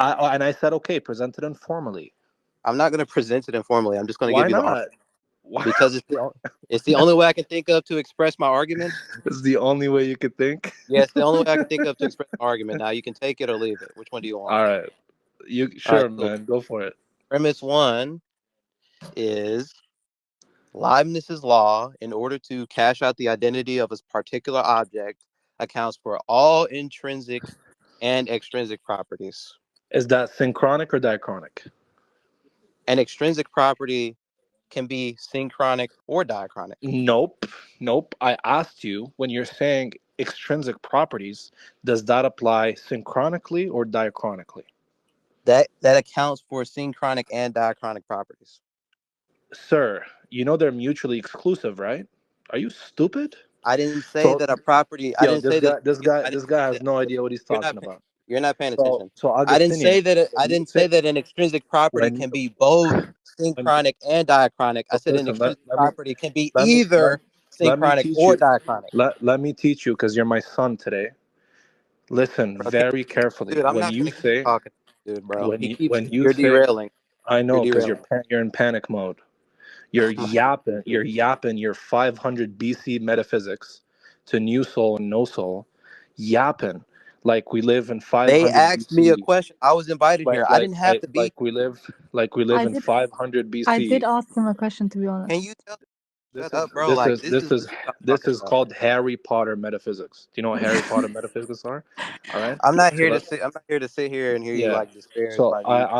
I said, okay, present it informally. I'm not going to present it informally. I'm just going to give Why you the not? Why? because it's the only way I can think of to express my argument. This is the only way you could think. Yeah, it's the only way I can think of to express my argument. Now you can take it or leave it. Which one do you want? All right, you All right, sure, cool. man? Go for it. Premise one is Leibniz's law, in order to cash out the identity of a particular object, accounts for all intrinsic and extrinsic properties. Is that synchronic or diachronic? An extrinsic property can be synchronic or diachronic. Nope, nope. I asked you when you're saying extrinsic properties, does that apply synchronically or diachronically? That accounts for synchronic and diachronic properties. Sir, you know they're mutually exclusive, right? Are you stupid? I didn't say So, that a property. I yo, didn't say that. I this didn't guy say has that. no idea what he's You're not. talking about. You're not paying So, attention. so Augustinian, I when you didn't say say that an extrinsic property when can be both when synchronic and diachronic. I said an listen, extrinsic property can be let me let, either let me synchronic teach or you. diachronic. Let me teach you because you're my son today. Listen Bro, very carefully. dude, I'm not gonna keep talking, dude, bro. When you You're say, derailing. I You're know because derailing. you're in panic mode. Oh my You're dude. yapping your 500 BC metaphysics to new soul and no soul, yapping like we live in They 500 asked me a BC, question. I was invited here. I didn't have to be. like we live I in did 500 I did BC. ask him a question, to be Can honest. you tell? Shut up, bro. Like this is what I'm This talking is about. called Harry Potter metaphysics. Do you know what Harry Potter metaphysics are? All right. I'm not So here to let sit. I'm not here to sit here and hear you yeah. like disparage So my views.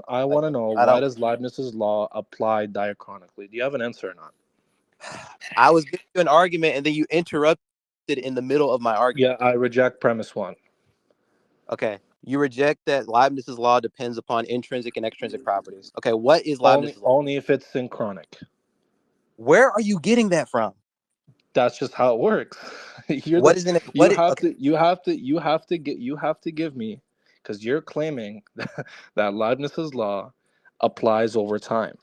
I Like wanna know, I why don't. does Leibniz's law apply diachronically? Do you have an answer or not? I was giving you an argument and then you interrupted in the middle of my argument. Yeah, I reject premise one. Okay. You reject that Leibniz's law depends upon intrinsic and extrinsic properties. Okay. What is Leibniz's law? Only if it's synchronic. Where are you getting that from? That's just how it works. You're What the is in it? What? Okay. you have to give me, because you're claiming that Leibniz's law applies over time.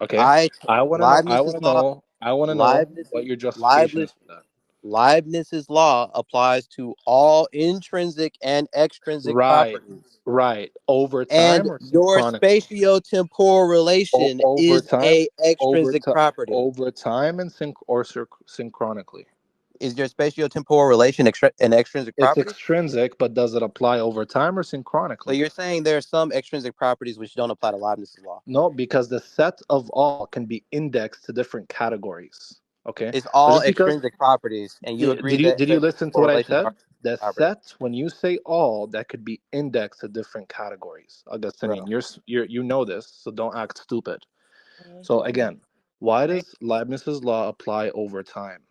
Okay, I want Leibniz's to law. know Leibniz. what your justification is Leibniz. for that. Leibniz's law applies to all intrinsic and extrinsic Right, properties. right. Over And time or your synchronically? spatiotemporal relation Over is time, a extrinsic property. over time and synchronically. Is your spatiotemporal relation an extrinsic It's property? extrinsic, but does it apply over time or So synchronically? you're saying there are some extrinsic properties which don't apply to Leibniz's law. No, because the set of all can be indexed to different categories. Okay, It's so all just because extrinsic properties, and you agree that did you listen to spatiotemporal what I relations said? are The properties, set, when you say all, that could be indexed to different categories. Augustinian, bro. you know this, so don't act stupid. So again, why does Leibniz's law apply over time?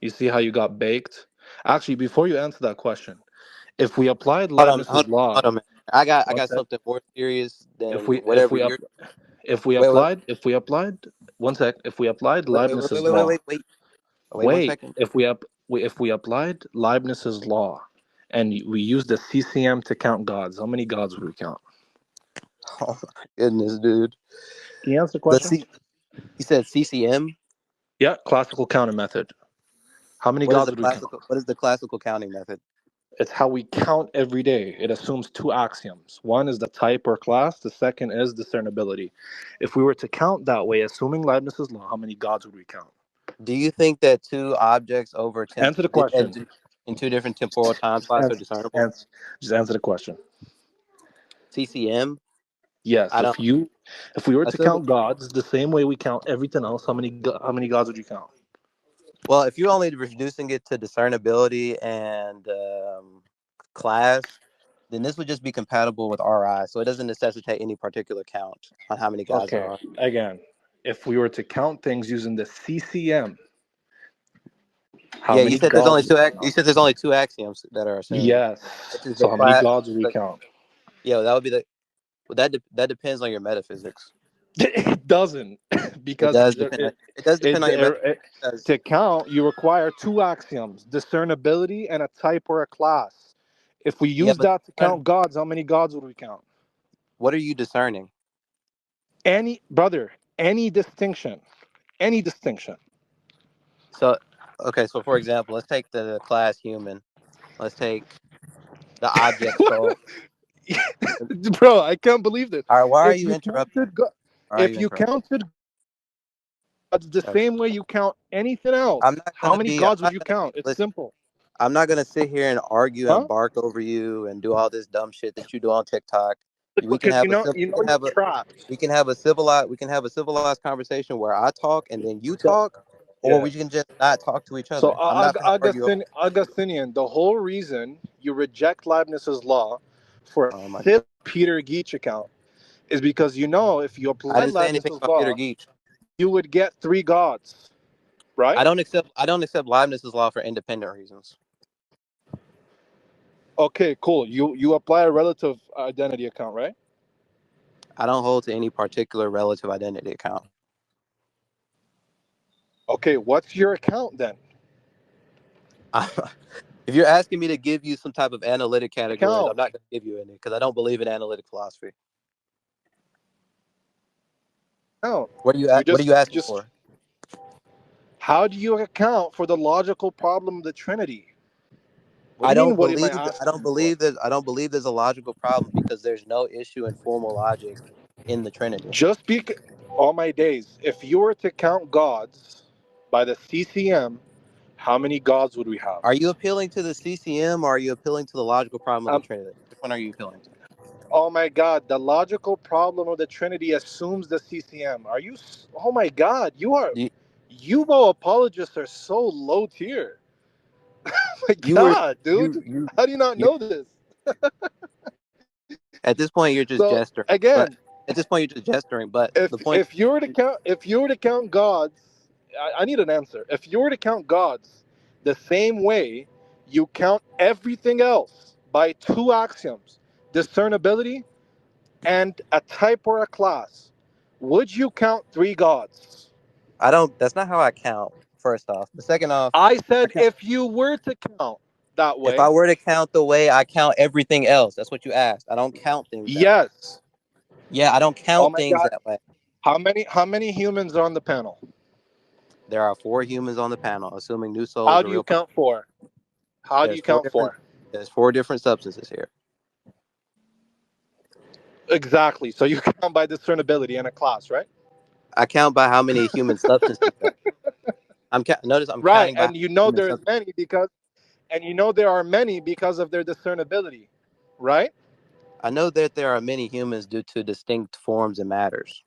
You see how you got baked? Actually, before you answer that question, if we applied Leibniz's Hold law, on, man. I one got sec. something more serious If than we if whatever we up you're. Wait, wait, if we applied one sec, if we applied wait, wait, wait, wait, Leibniz's wait, wait, law, wait, wait. Wait one wait, second. if we applied Leibniz's law, and we used the CCM to count gods, how many gods would we count? Oh my goodness, dude. Can you answer the The question? C. You said CCM. Yeah, classical counting method. How many gods would we count? What is the classical counting method? It's how we count every day. It assumes two axioms. One is the type or class. The second is discernibility. If we were to count that way, assuming Leibniz's law, how many gods would we count? Do you think that two objects over Answer the question. in two different temporal time Just slots are answer, discernible? answer, just answer the question. CCM. Yes. I don't. If we were to Assuming. count gods the same way we count everything else, how many gods would you count? Well, if you're only reducing it to discernibility and class, then this would just be compatible with RI. So it doesn't necessitate any particular count on how many gods there Okay. are. Again, if we were to count things using the CCM, how Yeah, you many said there's gods only would we you count? said there's only two axioms that are assumed, Yes. which is the So how many class. gods would we But count? yeah, that would be the. Well, that depends on your metaphysics. It doesn't, It because does depend. It does depend on your metaphysics. Because to count you require two axioms: discernibility and a type or a class. If we yeah, use but that to count gods, how many gods would we count? what are you discerning? Any brother, any distinction. So, okay, so for example, let's take the class human. Let's take the object soul. Bro, I can't believe this. All right, why are If you you interrupting? counted God, Why are if you you interrupting? counted gods the Okay. same way you count anything I'm else, not how gonna many be. I'm gods would not you gonna be. count? It's Listen. simple, I'm not gonna sit here and argue and huh? bark over you and do all this dumb shit that you do on TikTok. We can Because have a you we know can you're have a trash. civilized conversation where I talk and then you So, talk, or yeah. we can just not talk to each So other. I'm not gonna argue over. Augustinian, the whole reason you reject Leibniz's law for a Oh my God. silly Peter Geach account is because you know if you I apply didn't say anything Leibniz's about Peter law, Geach. you would get three gods, right? I don't accept Leibniz's law for independent reasons. Okay, cool. You apply a relative identity account, right? I don't hold to any particular relative identity account. Okay, what's your account then? If you're asking me to give you some type of analytic categories, Account. I'm not going to give you any because I don't believe in analytic philosophy. Account. What are you You asking just for? how do you account for the logical problem of the Trinity? What do I you mean don't what am I believe that asking you for? I don't believe there's a logical problem because there's no issue in formal logic in the Trinity. Just be all my days. If you were to count gods by the CCM, how many gods would we have? Are you appealing to the CCM or are you appealing to the logical problem of the Um, Trinity? Which one are you appealing to? oh my God, the logical problem of the Trinity assumes the CCM. Are you? Oh my God, you are. You, Yubo apologists are so low tier. Oh my you were God, dude, you how do you not you know this? at this point you're just So gesturing. But again, at this point you're just gesturing. But if the point if you were to count gods, I need an answer. If you were to count gods the same way you count everything else by two axioms, discernibility and a type or a class, would you count three gods? I don't. That's not how I count. First off, but second off, I I said count, if you were to count that if I way, were to count the way I count everything else, that's what you asked. I don't count things that way. yes. Yeah, I don't Oh count my things God, that way. how many humans are on the panel? There are four humans on the panel, assuming New Soul How is a do you real person. count four? How do There's you four count different. four? There's four different substances here. Exactly. So you count by discernibility in a class, right? I count by how many human substances there. Notice I'm Right. counting by how And you many know human there's substances. many because and you know there are many because of their discernibility, right? I know that there are many humans due to distinct forms and matters.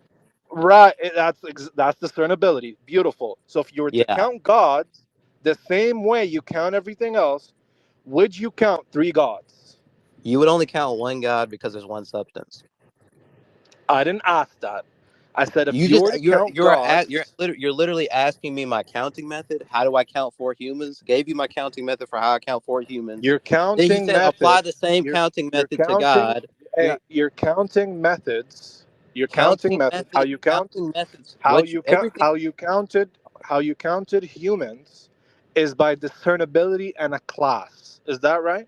Right. That's discernibility. Beautiful. So if you were to Yeah, count gods the same way you count everything else, would you count three gods? you would only count one God because there's one substance. I didn't ask that. I said if You you just were to count gods, you're literally asking me my counting method. How do I count four humans? Gave you my counting method for how I count four humans. your Then you counting said apply method, the same you're counting you're method to counting God. You're hey, not your counting methods, your counting counting methods, method. Counting methods. Everything how you counted humans is by discernibility and a class. Is that right?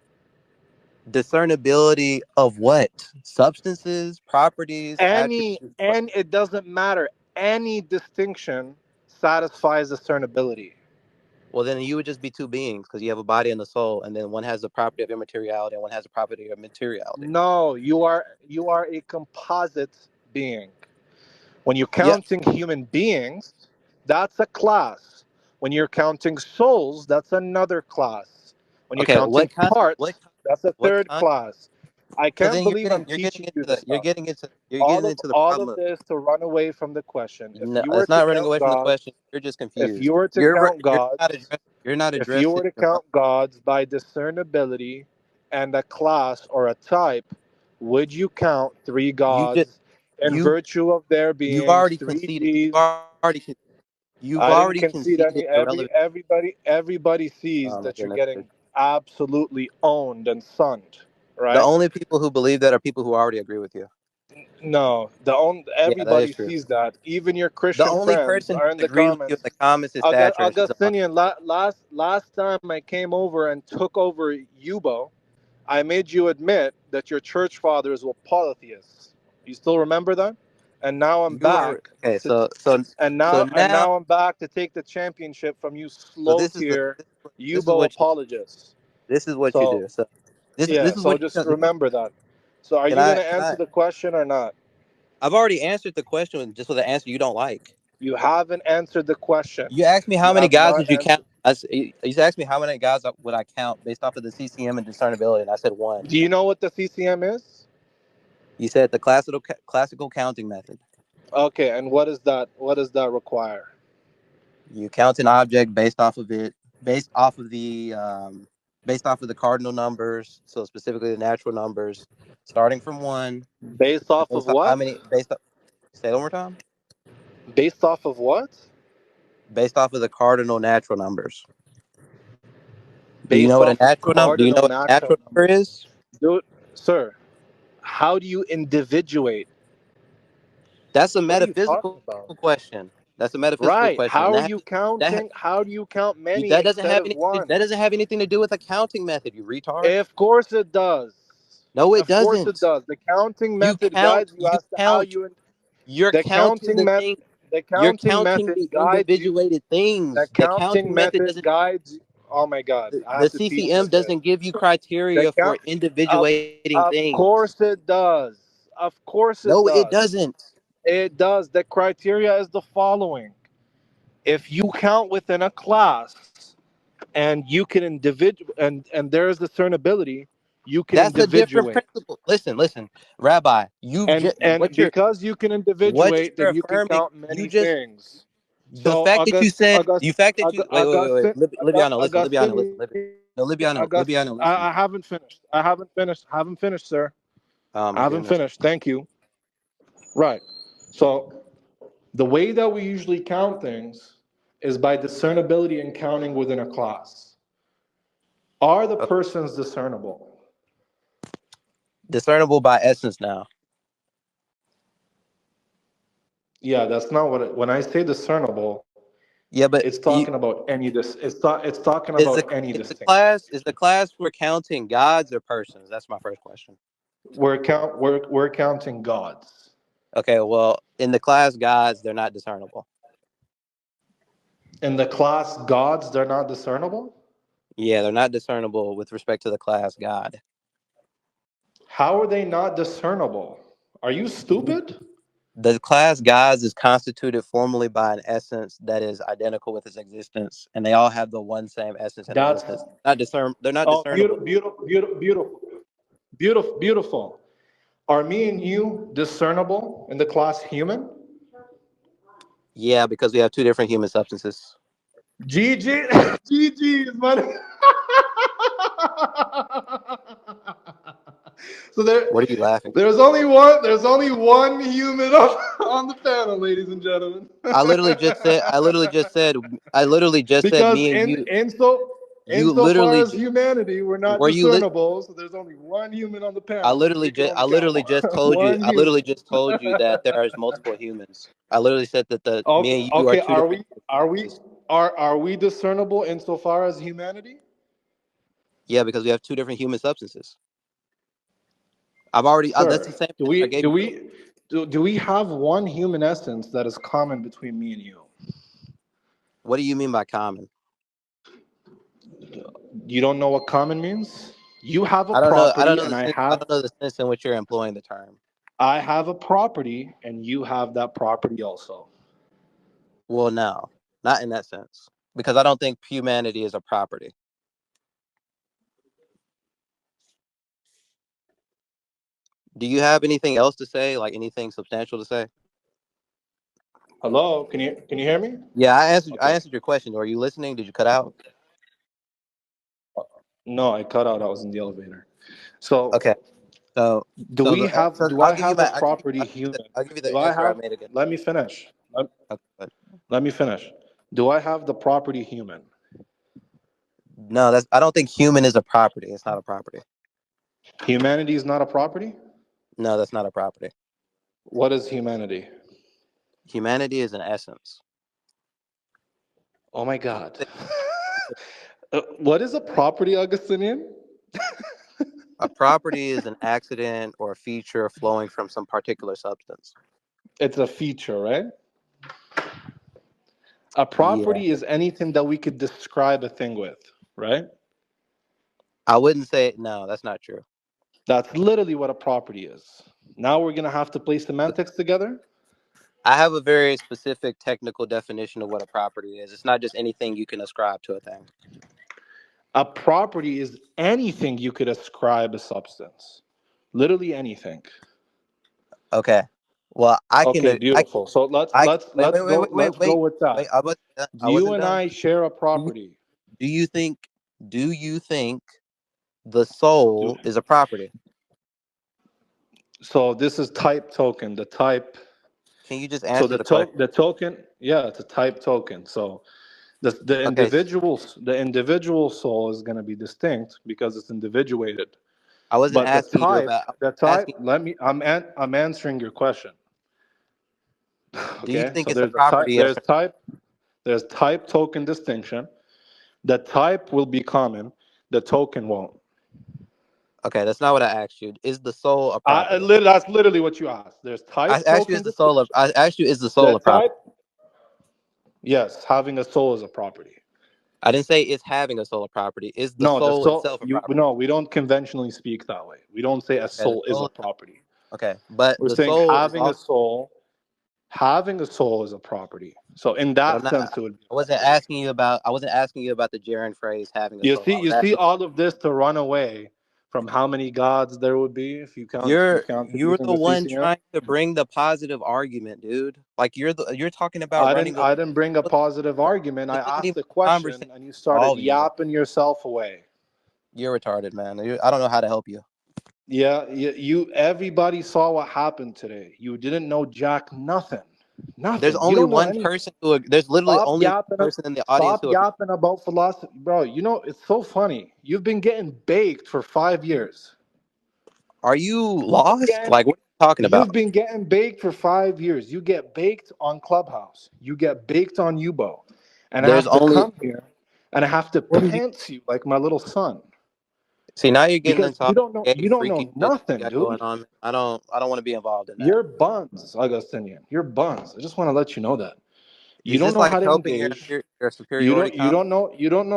discernibility of what substances, properties, attributes. And it doesn't matter. Any distinction satisfies discernibility. Well, then you would just be two beings because you have a body and a soul, and then one has the property of immateriality and one has the property of materiality. No, you are a composite being. When you're Yeah. counting human beings, that's a class. When you're counting souls, that's another class. When you're Okay. counting parts, that's a What third concept? class. I So can't then believe I'm teaching you this stuff. you're getting into the All problem of of this to run away from the question. If no, you were it's to not running count away from the question. gods, You're just if confused. you were to count You're gods, you're not if you addressing were to the count gods by discernibility and a class or a type, would you count three you just gods in you virtue of their you've beings, already three conceded. G's? You've I didn't already concede conceded any. irrelevant. Everybody sees Oh my that you're goodness. getting absolutely owned and sunned, The right? only people who believe that are people who already agree with you. No, Yeah, that is everybody true. sees that. Even your The Christian only friends person who are in the agrees with you in comments. the comments is Thatcher, and she's a Muslim. Augustinian. Last time I came over and took over Yubo, I made you admit that your church fathers were polytheists. You still remember that? And now I'm You were back okay. to, So now, now I'm back to take the championship from you so slow tier this is Yubo what you apologists. this is what you So do. So Yeah, This is so what just remember that. So are can you going I to can I answer the question or not? I've already answered the question just with an answer you don't like. You haven't answered the question. You asked me how You many have guys not would you count. answered. You asked me how many guys would I count based off of the CCM and discernibility, and I said one. Do you know what the CCM is? You said the classical counting method. Okay, and what is that? What does that require? You count an object based off of it, based off of based off of the cardinal numbers. So specifically the natural numbers, starting from one, Based and off of based off how what? many. Based off, say it one more time. Based off of what? Based off of the cardinal natural numbers. Do you know Based what a off of natural number? Do you know cardinal what a natural natural number numbers. is? Dude, sir, how do you individuate? That's a What are you talking metaphysical about? question. That's a metaphysical Right. question, and How are you counting? How do you count many that doesn't instead have of anything. one? That doesn't have anything to do with a counting method. You retard. Of course it does. No, it Of course it doesn't. does. The counting You method count. guides you You as to how count. you. You're The counting counting the method. thing. The You're counting counting method the guides you. individuated The things. The counting counting method method doesn't. guides you. Oh my God! I The have to teach you CCM this. doesn't give you The criteria for count. Of, individuating of things. course it does. Of course it No, it does. doesn't. It does. The criteria is the following. If you count within a class and you can and there is discernibility, you can That's a different individuate. principle. Listen, Rabbi. And because you can What individuate, you're then you can affirming. count You many just things. the So fact that you said you fact that you wait. Augustine, Libiano, listen, Libiano, listen, Augustinian, no, Libiano, listen. I haven't finished. I haven't finished. I haven't finished, sir. Oh I my haven't goodness. finished. Thank you. Right. So the way that we usually count things is by discernibility and counting within a class. Are the Okay. persons discernible? Discernible by essence now. Yeah, that's not what when I say discernible, Yeah, it's but talking about it's talking about any distinction. is the class we're counting gods or persons? That's my first question. We're counting gods. Okay, well, in the class gods, they're not discernible. In the class gods, they're not discernible? Yeah, they're not discernible with respect to the class god. How are they not discernible? Are you stupid? The class gods is constituted formally by an essence that is identical with its existence, and they all have the one same essence and That's existence. Not discern. They're not oh discernible. beautiful. Are me and you discernible in the class human? Yeah, because we have two different human substances. GG, GG, buddy. So What are you laughing? there's only one human on the panel, ladies and gentlemen. I literally just said. I literally just said. I literally just said. Because Me and you. You insofar literally. as humanity, we're not Were you lit? discernible. So there's only one human on the panel, and we can I only count literally just told you. one I human. literally just told you that there is multiple humans. I literally said that the Okay, me and you are okay. two different substances. Are we discernible insofar as humanity? Yeah, because we have two different human substances. I've already. That's Sir, the same answer I gave you. do we have one human essence that is common between me and you? What do you mean by common? You don't know what common means? You have a I don't know. property and I don't know the sense in which you're employing the term. I have a property and you have that property also. Well, no, not in that sense, because I don't think humanity is a property. Do you have anything else to say, like anything substantial to say? Hello, can you hear me? Yeah, I answered. I Okay. answered your question. Are you listening? Did you cut out? No, I cut out. I was in the elevator. So, Okay. So, so do I'll I give you have a my. property human? I'll give you Do the I answer I have made again. Let me finish. Okay, but Let me finish. Do I have the property human? no, that's. I don't think human is a property. It's not a property. Humanity is not a property? No, that's not a property. What is humanity? Humanity is an essence. Oh my God. What is a property, Augustinian? A property is an accident or a feature flowing from some particular substance. It's a feature, right? A Yeah. property is anything that we could describe a thing with, right? I wouldn't say no. That's not true. That's literally what a property is. Now we're gonna have to play semantics together. I have a very specific technical definition of what a property is. It's not just anything you can ascribe to a thing. A property is anything you could ascribe a substance. Literally anything. Okay. Well, I can. Okay, beautiful. So I can, wait, wait, wait, wait, wait, let's go wait, with that. wait. I wasn't. I You wasn't and done. I share a Do you, property. do you think? Do you think the Do- soul is a property? So this is type token. The type. Can you just So answer the question? the token. Yeah, it's a type token. So Okay. the individual soul is going to be distinct because it's individuated. I wasn't But asking you about. I was the type. asking. I'm answering your question. Do you Okay. think So it's a property of? there's type token distinction. The type will be common. The token won't. Okay, that's not what I asked you. Is the soul a property? That's literally what you asked. There's I type asked you, token is the soul of? distinction. I asked you, is the The soul a property? type, yes, having a soul is a property. I didn't say it's having a soul a property. Is the No, the soul soul. itself a You property? no, we don't conventionally speak that way. We don't say a Okay, the soul is a soul. property. Okay, but We're the saying soul is also. having a soul is a property. So in But I'm that not. sense, it would be I a wasn't property. asking you about. I wasn't asking you about the gerund phrase having a soul. I was You see asking. all of this to run away from how many gods there would be if you count it You're using the the one CCM. trying to bring the positive argument, dude. Like you're talking about running away. I didn't bring a positive argument. I It wasn't asked even a a conversation question and you started involving that. yapping yourself away. You're retarded, man. I don't know how to help you. Yeah, you everybody saw what happened today. You didn't know jack nothing. There's Nothing. You only don't know one anything. person who. There's literally Stop only one yapping person in the audience stop who agrees. yapping about philosophy. Bro, you know, it's so funny. You've been getting baked for 5 years. Are you You've been lost? getting Like, what are you talking you've about? been getting baked for 5 years. You get baked on Clubhouse. You get baked on Yubo. And I There's have to only. come here and I have to What are you? pants you like my little son. See, now you're getting Because into all the gay you don't freaky know shit that you nothing, got going dude. on. I don't. I don't want to be involved in that. You're buns, Augustinian. You're buns. I just want to let you know that. You Is don't this know like how to helping engage. your superiority complex?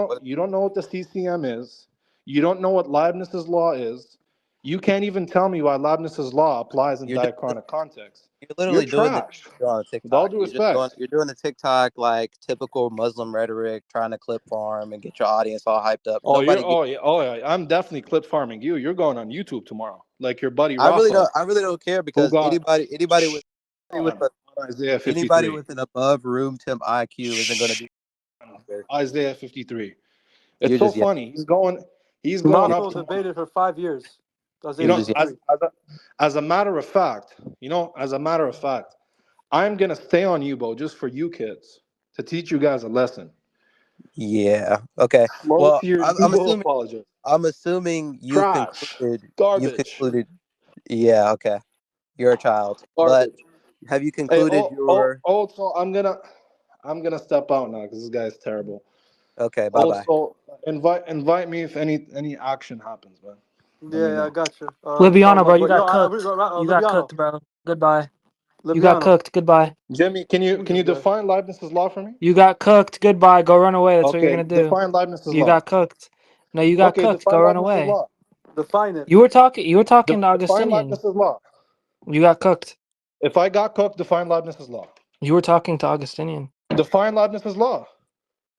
What, You don't know what the CCM is. You don't know what Leibniz's law is. You can't even tell me why Leibniz's law applies in you're doing diachronic context. you're You're literally doing the trash. you're on With all TikTok. due respect. You're doing the TikTok like typical Muslim rhetoric, trying to clip farm and get your audience all hyped up. Nobody get. Oh yeah. I'm definitely clip farming you. You're going on YouTube tomorrow, like your buddy Rafa, I really don't care who because got anybody with on a, Isaiah anybody 53. with an above room temp IQ isn't going to Shh. be here. Isaiah 53. It's You're so just yeah. funny. He's going up Roscoe tomorrow. debated for 5 years. You Isaiah You're know, just yeah. 53. as a matter of fact, I'm gonna stay on Yubo just for you kids to teach you guys a lesson. Yeah. Okay. Slow Well, to your I'm Yubo assuming apologists. Trash, you've garbage, concluded. Yeah. Okay. You're a child, but garbage. have you Hey, concluded your? also, I'm gonna step out now because this guy's terrible. Okay. Bye bye. Also, invite me if any action happens, man. Let me Yeah, I know. got you. Libiano, bro, you But yo, got cooked. You got Libiano, cooked, bro. Goodbye. You got Libiano. cooked. Goodbye. Jimmy, Who's can this you guy? define Leibniz's law for me? You got cooked. Goodbye. Go run away. That's what you're Okay, gonna do. define Leibniz's You law. got cooked. No, you got Okay, cooked. Go define run Leibniz's away. law. Define it. You were talking. You were talking to Define Augustinian. Leibniz's law. You got cooked. If I got cooked, define Leibniz's law. You were talking to Augustinian. Define Leibniz's law.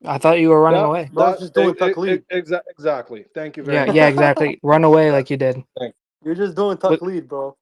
I thought you were running Yep, away. Bro's just doing taqlid. exactly. Thank you very Yeah, much. yeah, exactly. Run away Exactly. like you did. Thank You're just doing you. taqlid, bro.